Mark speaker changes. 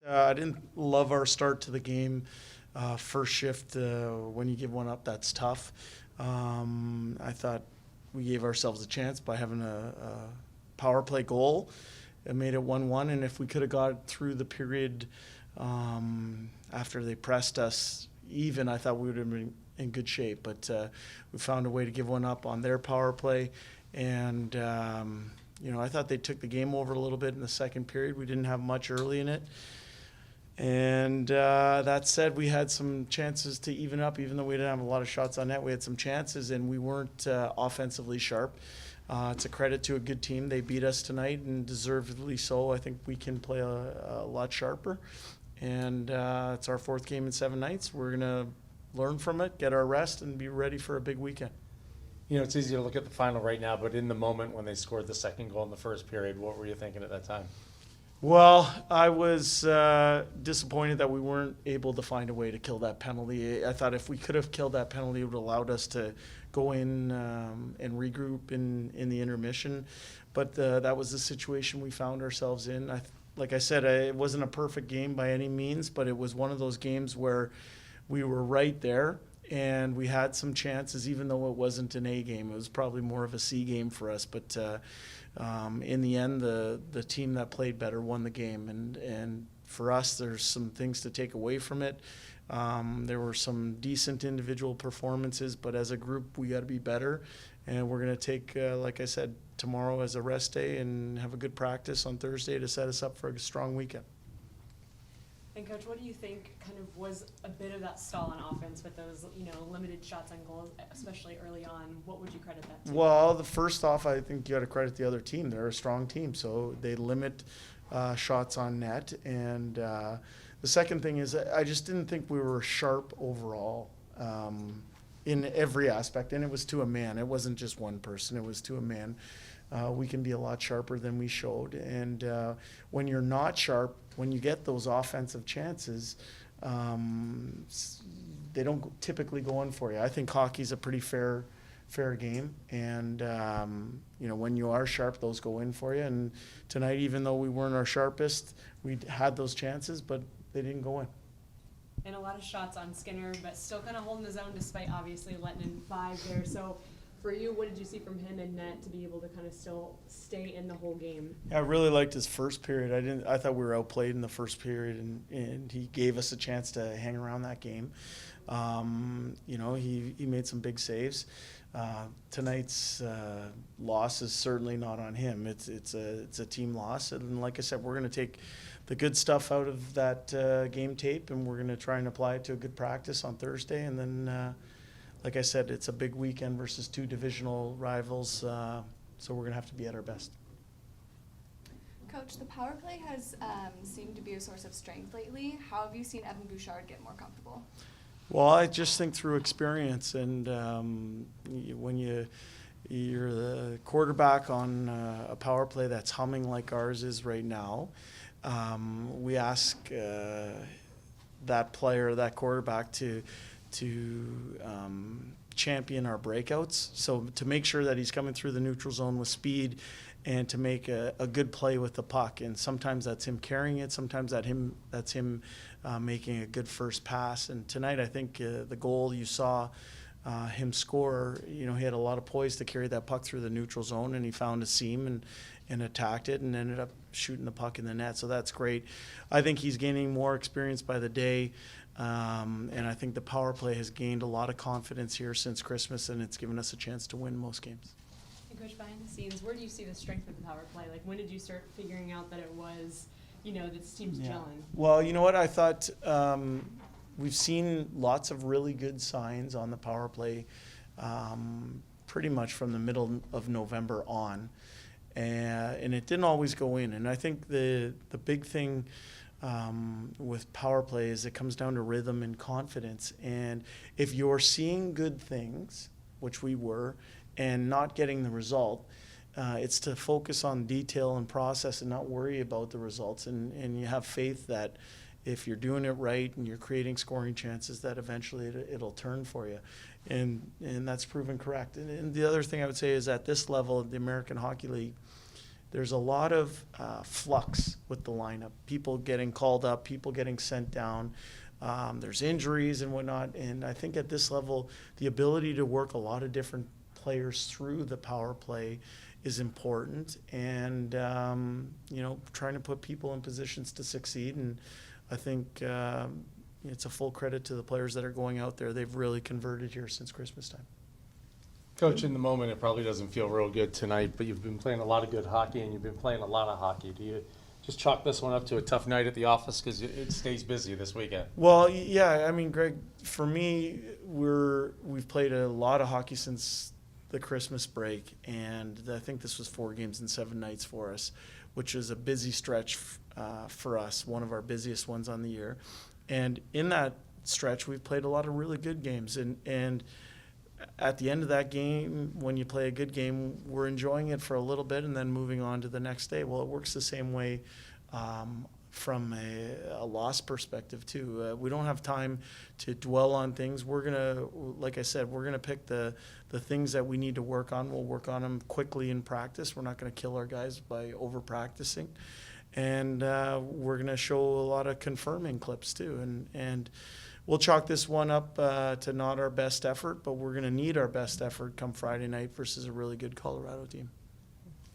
Speaker 1: I didn't love our start to the game. First shift, when you give one up, that's tough. I thought we gave ourselves a chance by having a power play goal. It made it 1-1, and if we could have got through the period after they pressed us even, I thought we would have been in good shape. But we found a way to give one up on their power play, and I thought they took the game over a little bit in the second period. We didn't have much early in it. And that said, we had some chances to even up, even though we didn't have a lot of shots on net. We had some chances, and we weren't offensively sharp. It's a credit to a good team. They beat us tonight, and deservedly so. I think we can play a lot sharper. And it's our fourth game in 7 nights. We're going to learn from it, get our rest, and be ready for a big weekend.
Speaker 2: It's easy to look at the final right now, but in the moment when they scored the second goal in the first period, what were you thinking at that time?
Speaker 1: Well, I was disappointed that we weren't able to find a way to kill that penalty. I thought if we could have killed that penalty, it would have allowed us to go in and regroup in the intermission. But that was the situation we found ourselves in. Like I said, it wasn't a perfect game by any means, but it was one of those games where we were right there. And we had some chances, even though it wasn't an A game. It was probably more of a C game for us. But in the end, the team that played better won the game. And for us, there's some things to take away from it. There were some decent individual performances, but as a group, we got to be better. And we're going to take, like I said, tomorrow as a rest day and have a good practice on Thursday to set us up for a strong weekend.
Speaker 3: And Coach, what do you think kind of was a bit of that stall on offense with those, limited shots on goal, especially early on? What would you credit that to?
Speaker 1: Well, the first off, I think you got to credit the other team. They're a strong team, so they limit shots on net. And the second thing is I just didn't think we were sharp overall in every aspect. And it was to a man. It wasn't just one person. It was to a man. We can be a lot sharper than we showed. And when you're not sharp, when you get those offensive chances, they don't typically go in for you. I think hockey's a pretty fair game. And, when you are sharp, those go in for you. And tonight, even though we weren't our sharpest, we had those chances, but they didn't go in.
Speaker 3: And a lot of shots on Skinner, but still kind of holding the zone despite obviously letting in 5 there. So for you, what did you see from him in net to be able to kind of still stay in the whole game?
Speaker 1: I really liked his first period. I thought we were outplayed in the first period, and he gave us a chance to hang around that game. He made some big saves. Tonight's loss is certainly not on him. It's a team loss, and like I said, we're going to take the good stuff out of that game tape, and we're going to try and apply it to a good practice on Thursday, and then. Like I said, it's a big weekend versus 2 divisional rivals, so we're going to have to be at our best.
Speaker 4: Coach, the power play has seemed to be a source of strength lately. How have you seen Evan Bouchard get more comfortable?
Speaker 1: Well, I just think through experience, and when you're the quarterback on a power play that's humming like ours is right now, we ask that player, that quarterback to champion our breakouts. So to make sure that he's coming through the neutral zone with speed and to make a good play with the puck. And sometimes that's him carrying it. Sometimes that's him making a good first pass. And tonight, I think the goal you saw him score, he had a lot of poise to carry that puck through the neutral zone, and he found a seam and attacked it and ended up shooting the puck in the net. So that's great. I think he's gaining more experience by the day. And I think the power play has gained a lot of confidence here since Christmas, and it's given us a chance to win most games.
Speaker 3: And Coach, behind the scenes, where do you see the strength of the power play? Like, when did you start figuring out that it was, that this team's gelling?
Speaker 1: Well, you know what? I thought we've seen lots of really good signs on the power play pretty much from the middle of November on. And it didn't always go in. And I think the big thing with power play is it comes down to rhythm and confidence. And if you're seeing good things, which we were, and not getting the result, it's to focus on detail and process and not worry about the results. And you have faith that if you're doing it right and you're creating scoring chances, that eventually it'll turn for you. And that's proven correct. And the other thing I would say is at this level of the American Hockey League, there's a lot of flux with the lineup. People getting called up, people getting sent down. There's injuries and whatnot. And I think at this level, the ability to work a lot of different players through the power play is important. And, trying to put people in positions to succeed. And I think it's a full credit to the players that are going out there. They've really converted here since Christmas time.
Speaker 2: Coach, in the moment, it probably doesn't feel real good tonight, but you've been playing a lot of good hockey, and you've been playing a lot of hockey. Do you just chalk this one up to a tough night at the office because it stays busy this weekend?
Speaker 1: Well, yeah, I mean, Greg, for me, we've played a lot of hockey since the Christmas break, and I think this was 4 games and 7 nights for us, which is a busy stretch for us, one of our busiest ones on the year. And in that stretch, we've played a lot of really good games, and at the end of that game, when you play a good game, we're enjoying it for a little bit and then moving on to the next day. Well, it works the same way from a loss perspective too. We don't have time to dwell on things. We're gonna, like I said, we're gonna pick the things that we need to work on. We'll work on them quickly in practice. We're not gonna kill our guys by over practicing, and we're gonna show a lot of confirming clips too. And we'll chalk this one up to not our best effort, but we're going to need our best effort come Friday night versus a really good Colorado team.